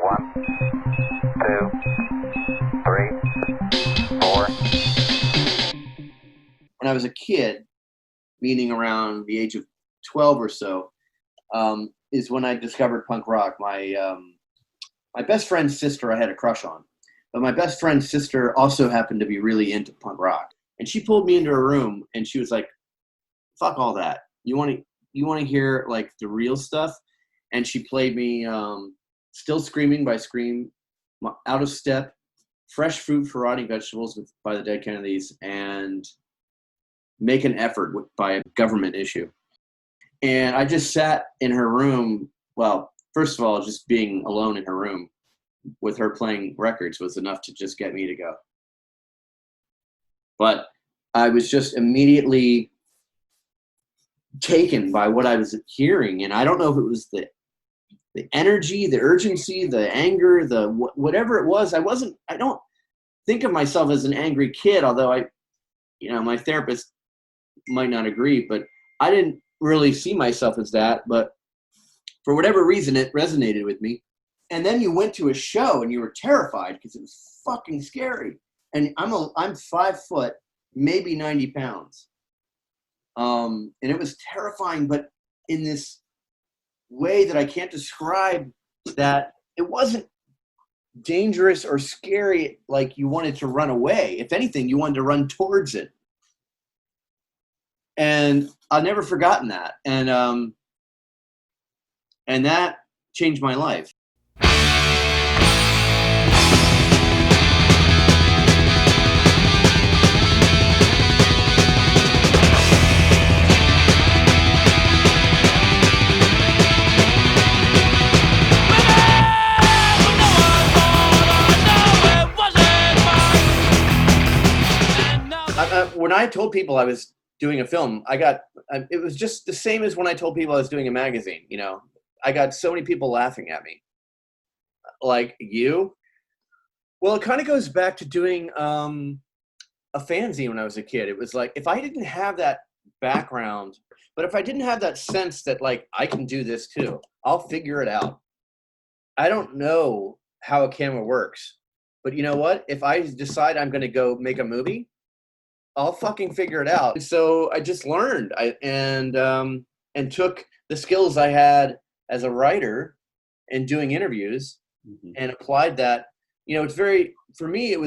One, two, three, four. When I was a kid, meaning around the age of 12 or so, is when I discovered punk rock. My best friend's sister I had a crush on, but my best friend's sister also happened to be really into punk rock. And she pulled me into her room and she was like, fuck all that. You want to hear like the real stuff? And she played me Still Screaming by Scream, Out of Step, Fresh Fruit for Rotting Vegetables by the Dead Kennedys, and Make an Effort by a Government Issue. And I just sat in her room. Well, first of all, just being alone in her room with her playing records was enough to just get me to go. But I was just immediately taken by what I was hearing. And I don't know if it was the energy, the urgency, the anger, the whatever it was. I don't think of myself as an angry kid, although my therapist might not agree, but I didn't really see myself as that. But for whatever reason, it resonated with me. And then you went to a show and you were terrified because it was fucking scary. And I'm 5 foot, maybe 90 pounds. And it was terrifying, but in this way that I can't describe, that it wasn't dangerous or scary like you wanted to run away. If anything, you wanted to run towards it. And I've never forgotten that. And that changed my life. When I told people I was doing a film, it was just the same as when I told people I was doing a magazine. I got so many people laughing at me. Like, you? Well, it kind of goes back to doing a fanzine when I was a kid. It was like, if I didn't have that background, but if I didn't have that sense that, like, I can do this too, I'll figure it out. I don't know how a camera works, but you know what? If I decide I'm going to go make a movie, I'll fucking figure it out. So I just learned and took the skills I had as a writer and doing interviews and applied that. For me, it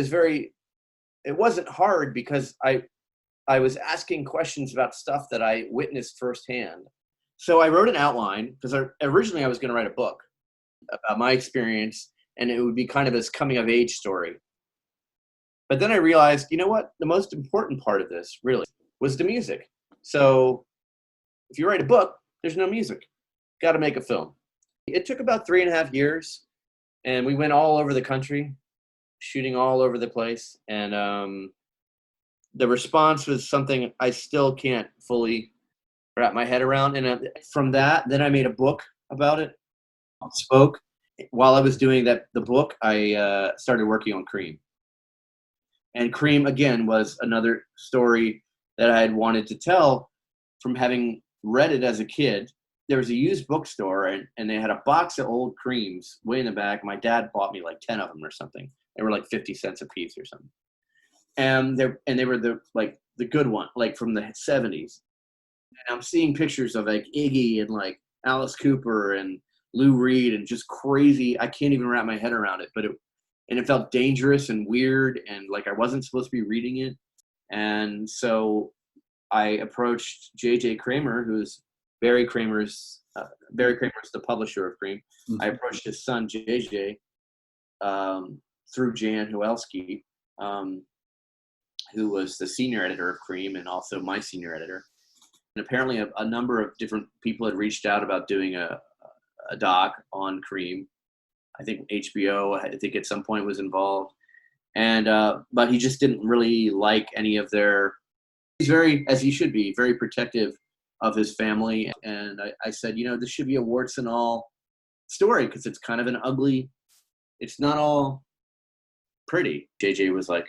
wasn't hard because I was asking questions about stuff that I witnessed firsthand. So I wrote an outline because originally I was going to write a book about my experience, and it would be kind of this coming of age story. But then I realized, you know what? The most important part of this really was the music. So if you write a book, there's no music. Got to make a film. It took about 3.5 years, and we went all over the country, shooting all over the place. And the response was something I still can't fully wrap my head around. And from that, then I made a book about it. Spoke. While I was doing the book, I started working on Creem. And Creem, again, was another story that I had wanted to tell from having read it as a kid. There was a used bookstore, and they had a box of old Creams way in the back. My dad bought me like 10 of them or something. They were like 50 cents a piece or something. And they were the good one, like from the 70s. And I'm seeing pictures of like Iggy and like Alice Cooper and Lou Reed and just crazy. I can't even wrap my head around it, but it felt dangerous and weird and like I wasn't supposed to be reading it. And so I approached J.J. Kramer, who's Barry Kramer's the publisher of Creem. I approached his son, J.J., through Jan Huelski, who was the senior editor of Creem and also my senior editor. And apparently a number of different people had reached out about doing a doc on Creem. I think HBO, I think at some point was involved. And, but he just didn't really like any of he's very, as he should be, very protective of his family. And I said, this should be a warts and all story because it's kind of it's not all pretty. JJ was like,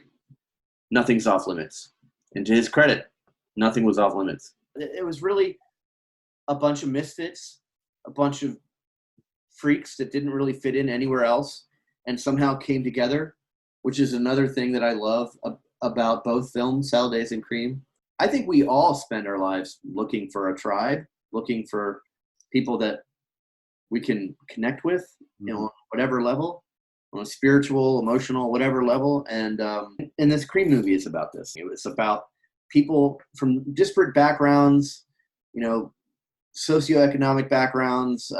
nothing's off limits. And to his credit, nothing was off limits. It was really a bunch of misfits, a bunch of freaks that didn't really fit in anywhere else and somehow came together, which is another thing that I love about both films, Salad Days and Creem. I think we all spend our lives looking for a tribe, looking for people that we can connect with, you know, on whatever level, on a spiritual, emotional, whatever level. And this Creem movie is about this. It's about people from disparate backgrounds, you know, socioeconomic backgrounds,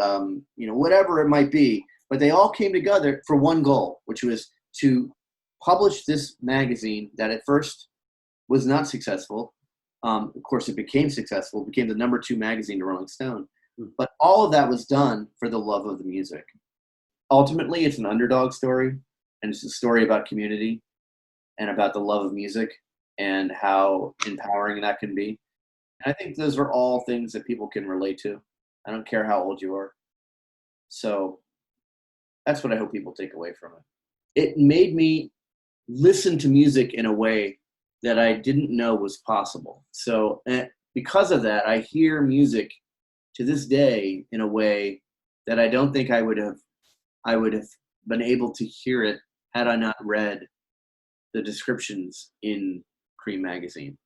you know, whatever it might be, but they all came together for one goal, which was to publish this magazine that at first was not successful. Of course, it became successful, became the #2 magazine to Rolling Stone. But all of that was done for the love of the music. Ultimately, it's an underdog story, and it's a story about community and about the love of music and how empowering that can be. And I think those are all things that people can relate to. I don't care how old you are. So that's what I hope people take away from it. It made me listen to music in a way that I didn't know was possible. So because of that, I hear music to this day in a way that I don't think I would have been able to hear it had I not read the descriptions in Creem magazine.